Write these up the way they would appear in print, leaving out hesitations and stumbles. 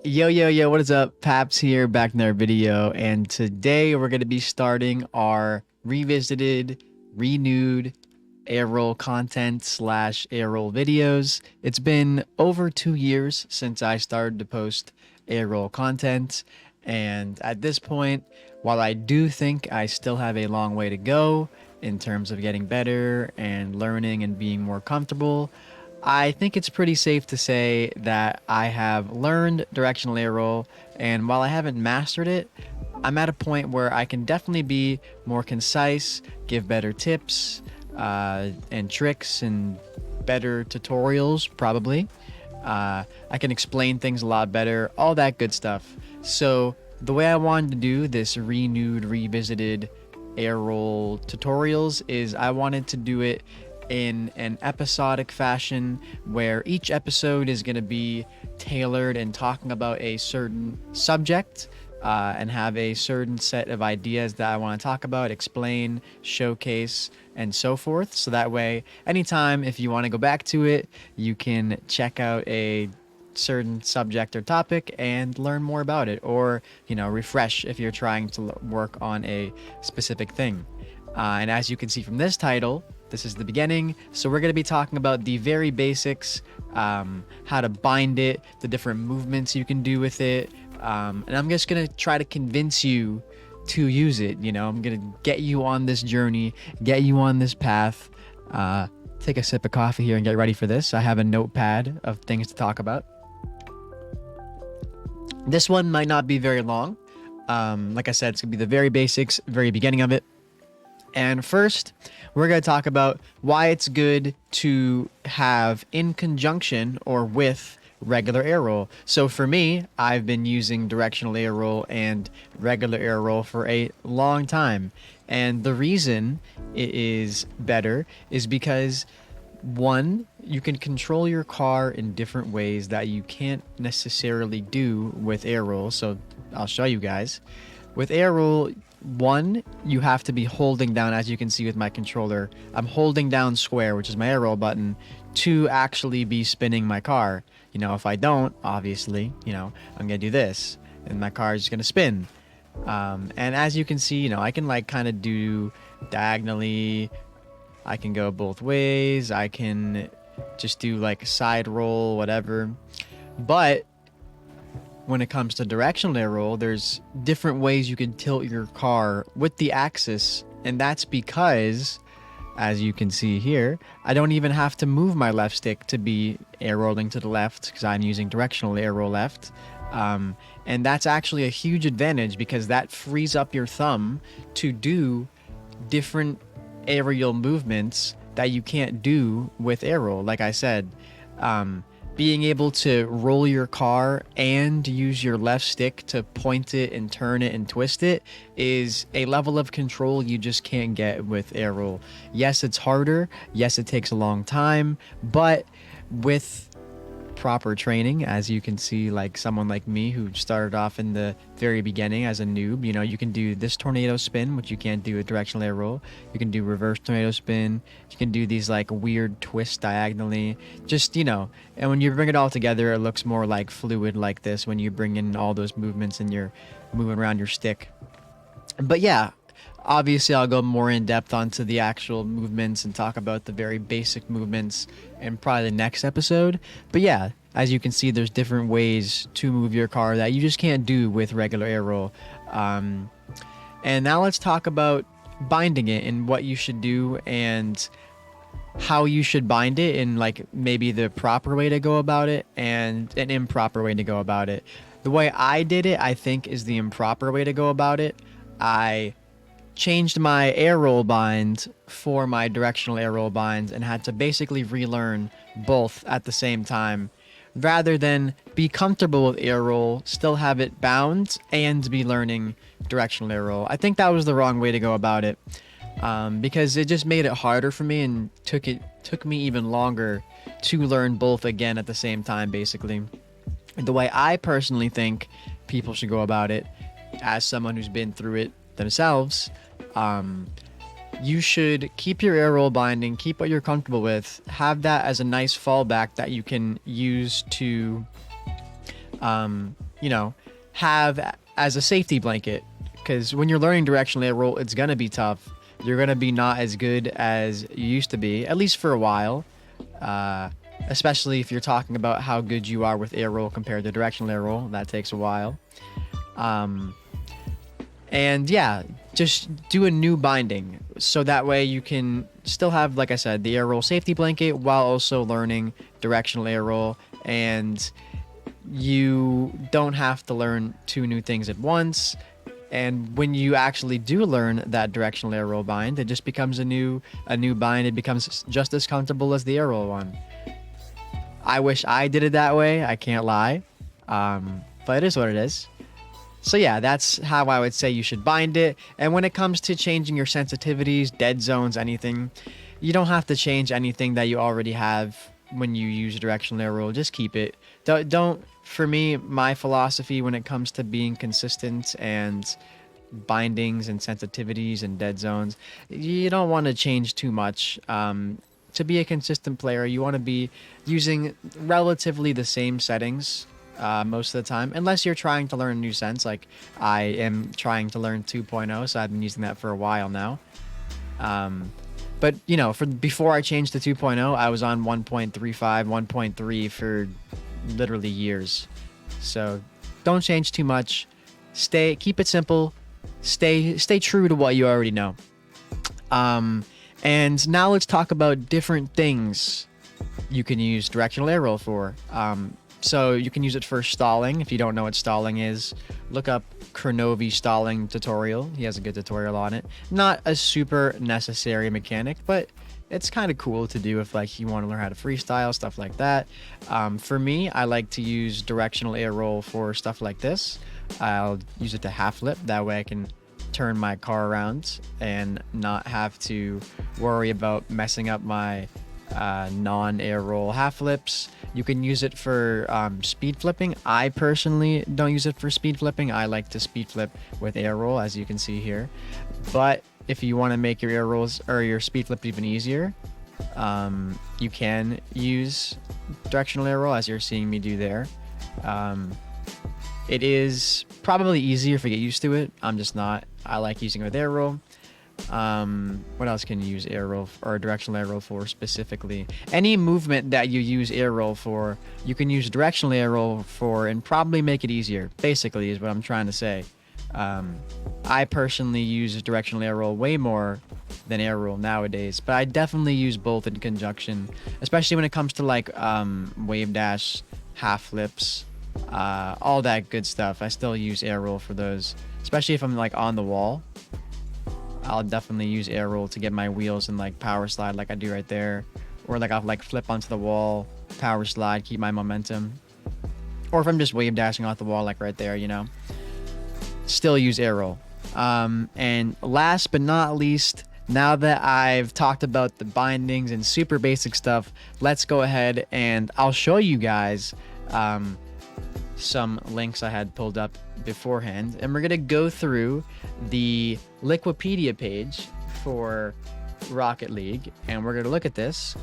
Yo, what is up? Paps here, back in our video, and today we're going to be starting our revisited, renewed A-roll content slash A-roll videos. It's been over 2 years since I started to post A-roll content, and at this point, while I do think I still have a long way to go in terms of getting better and learning and being more comfortable, I think it's pretty safe to say that I have learned directional air roll, and while I haven't mastered it, I'm at a point where I can definitely be more concise, give better tips and tricks, and better tutorials, probably. I can explain things a lot better, all that good stuff. So, the way I wanted to do this renewed, revisited air roll tutorials is I wanted to do it in an episodic fashion where each episode is going to be tailored and talking about a certain subject and have a certain set of ideas that I want to talk about, explain, showcase, and so forth. So that way, anytime if you want to go back to it, you can check out a certain subject or topic and learn more about it, or refresh if you're trying to work on a specific thing. And as you can see from this title, this is the beginning. So we're going to be talking about the very basics, how to bind it, the different movements you can do with it. And I'm just going to try to convince you to use it. I'm going to get you on this journey, get you on this path. Take a sip of coffee here and get ready for this. I have a notepad of things to talk about. This one might not be very long. Like I said, it's going to be the very basics, very beginning of it. And first, we're going to talk about why it's good to have in conjunction or with regular air roll. So for me, I've been using directional air roll and regular air roll for a long time. And the reason it is better is because, one, you can control your car in different ways that you can't necessarily do with air roll. So I'll show you guys. With air roll, one, you have to be holding down, as you can see with my controller, I'm holding down square, which is my air roll button, to actually be spinning my car. If I don't, obviously, I'm gonna do this and my car is just gonna spin. And as you can see, I can kind of do diagonally. I can go both ways. I can just do like a side roll, whatever. But when it comes to directional air roll, there's different ways you can tilt your car with the axis, and that's because, as you can see here, I don't even have to move my left stick to be air rolling to the left because I'm using directional air roll left. And that's actually a huge advantage because that frees up your thumb to do different aerial movements that you can't do with air roll. Like I said, being able to roll your car and use your left stick to point it and turn it and twist it is a level of control you just can't get with air roll. Yes, it's harder. Yes, it takes a long time, but with proper training, as you can see, like someone like me who started off in the very beginning as a noob, you can do this tornado spin, which you can't do with directional air roll. You can do reverse tornado spin. You can do these like weird twists diagonally, and when you bring it all together, it looks more like fluid like this when you bring in all those movements and you're moving around your stick. But yeah, obviously I'll go more in depth onto the actual movements and talk about the very basic movements in probably the next episode. But yeah, as you can see, there's different ways to move your car that you just can't do with regular air roll. And now let's talk about binding it and what you should do and how you should bind it, and like maybe the proper way to go about it and an improper way to go about it. The way I did it, I think, is the improper way to go about it. I changed my air roll bind for my directional air roll binds and had to basically relearn both at the same time, rather than be comfortable with air roll, still have it bound, and be learning directional air roll. I think that was the wrong way to go about it, because it just made it harder for me and took me even longer to learn both again at the same time, basically. The way I personally think people should go about it, as someone who's been through it themselves, you should keep your air roll binding, keep what you're comfortable with, have that as a nice fallback that you can use to you know, have as a safety blanket. Because when you're learning directional air roll, it's gonna be tough. You're gonna be not as good as you used to be, at least for a while. Uh, Especially if you're talking about how good you are with air roll compared to directional air roll, that takes a while. Um, and yeah, just do a new binding so that way you can still have, like I said, the air roll safety blanket while also learning directional air roll, and you don't have to learn two new things at once. And when you actually do learn that directional air roll bind, it just becomes a new bind. It becomes just as comfortable as the air roll one. I wish I did it that way. I can't lie, but it is what it is. So yeah, that's how I would say you should bind it. And when it comes to changing your sensitivities, dead zones, anything, you don't have to change anything that you already have when you use directional air roll. Just keep it. Don't. For me, my philosophy when it comes to being consistent and bindings and sensitivities and dead zones, you don't want to change too much. To be a consistent player, you want to be using relatively the same settings most of the time, unless you're trying to learn a new sense. Like I am trying to learn 2.0, so I've been using that for a while now. But you know, for before I changed to 2.0, I was on 1.35, 1.3 for literally years. So don't change too much. Keep it simple. Stay true to what you already know. And now let's talk about different things you can use directional air roll for. So you can use it for stalling. If you don't know what stalling is, look up Chronovi stalling tutorial. He has a good tutorial on it. Not a super necessary mechanic, but it's kind of cool to do if like you want to learn how to freestyle, stuff like that. For me, I like to use directional air roll for stuff like this. I'll use it to half flip. That way I can turn my car around and not have to worry about messing up my non-air roll half flips. You can use it for speed flipping. I personally don't use it for speed flipping. I like to speed flip with air roll, as you can see here. But if you want to make your air rolls or your speed flip even easier, you can use directional air roll, as you're seeing me do there. It is probably easier if you get used to it. I'm just not. I like using it with air roll. What else can you use air roll or directional air roll for specifically? Any movement that you use air roll for, you can use directional air roll for and probably make it easier, basically, is what I'm trying to say. I personally use directional air roll way more than air roll nowadays, but I definitely use both in conjunction, especially when it comes to like wave dash, half flips, all that good stuff. I still use air roll for those, especially if I'm like on the wall. I'll definitely use air roll to get my wheels and like power slide like I do right there, or like I'll like flip onto the wall, power slide, keep my momentum, or if I'm just wave dashing off the wall like right there, you know. Still use air roll. And last but not least, now that I've talked about the bindings and super basic stuff, let's go ahead and I'll show you guys some links I had pulled up beforehand, and we're gonna go through the Liquipedia page for Rocket League, and we're gonna look at this,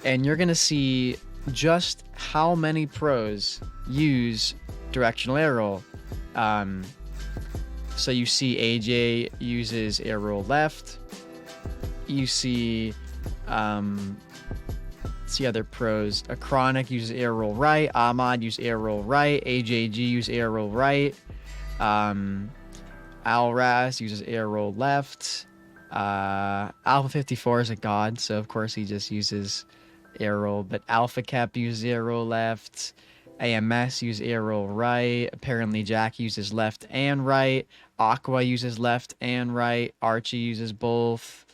and you're gonna see just how many pros use directional air roll. So you see AJ uses air roll left. You see other pros. Chronic uses air roll right. Ahmad uses air roll right. AJG uses air roll right. Alras uses air roll left. Alpha 54 is a god, so of course he just uses air roll. But Alpha Cap uses air roll left. AMS uses air roll right. Apparently Jack uses left and right. Aqua uses left and right. Archie uses both.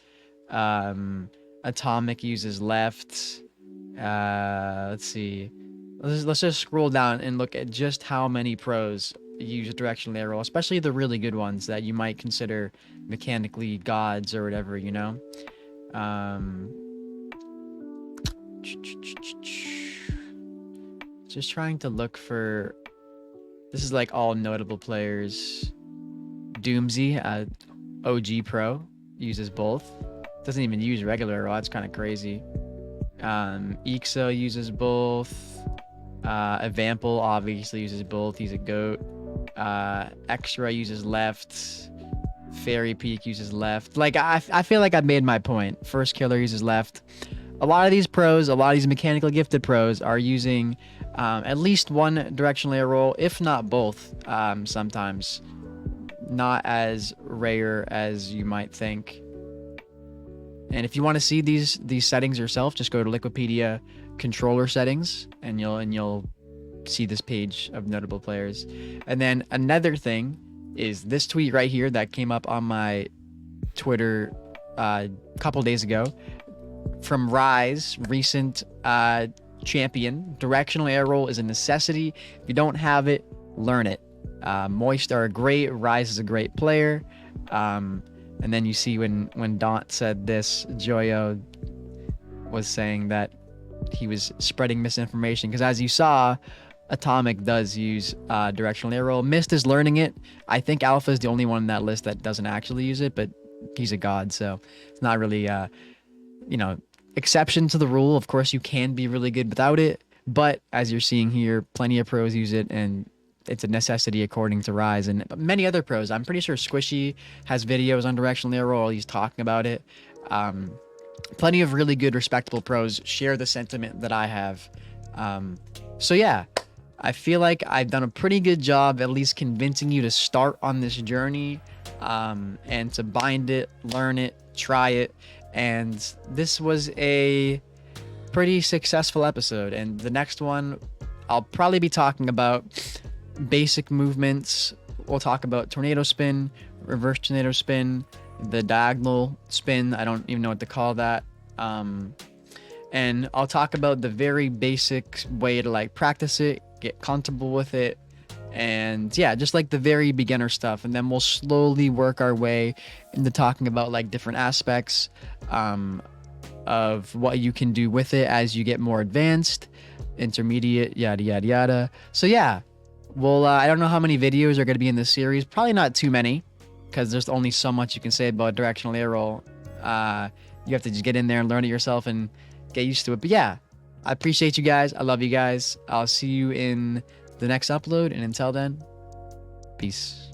Atomic uses left. Let's see. Let's just scroll down and look at just how many pros use directional air roll, especially the really good ones that you might consider mechanically gods or whatever, you know. Just trying to look for. This is like all notable players. Doomsy, OG Pro, uses both. Doesn't even use regular air roll. That's kind of crazy. Ixo uses both. Evample obviously uses both. He's a goat. Extra uses left. Fairy Peak uses left. Like, I feel like I've made my point. First Killer uses left. A lot of these pros, a lot of these mechanically gifted pros are using at least one directional air roll, if not both, sometimes. Not as rare as you might think. And if you want to see these settings yourself, just go to Liquipedia controller settings, and you'll see this page of notable players. And then another thing is this tweet right here that came up on my Twitter a couple days ago from Rise, recent champion. Directional air roll is a necessity. If you don't have it, learn it. Moist are great. Rise is a great player. And then you see when Daunt said this, Joyo was saying that he was spreading misinformation, because as you saw, Atomic does use directional air roll. Mist is learning it. I think Alpha is the only one in that list that doesn't actually use it, but he's a god, so it's not really exception to the rule. Of course, you can be really good without it, but as you're seeing here, plenty of pros use it, and it's a necessity according to Rise and many other pros. I'm pretty sure Squishy has videos on directional air roll. He's talking about it. Plenty of really good, respectable pros share the sentiment that I have. So yeah, I feel like I've done a pretty good job at least convincing you to start on this journey, and to bind it, learn it, try it. And this was a pretty successful episode. And the next one, I'll probably be talking about basic movements. We'll talk about tornado spin, reverse tornado spin, the diagonal spin. I don't even know what to call that. And I'll talk about the very basic way to like practice it, get comfortable with it, and yeah, just like the very beginner stuff. And then we'll slowly work our way into talking about like different aspects of what you can do with it as you get more advanced, intermediate, yada yada yada. So yeah, well, I don't know how many videos are going to be in this series. Probably not too many, because there's only so much you can say about directional air roll. You have to just get in there and learn it yourself and get used to it. But yeah, I appreciate you guys. I love you guys. I'll see you in the next upload. And until then, peace.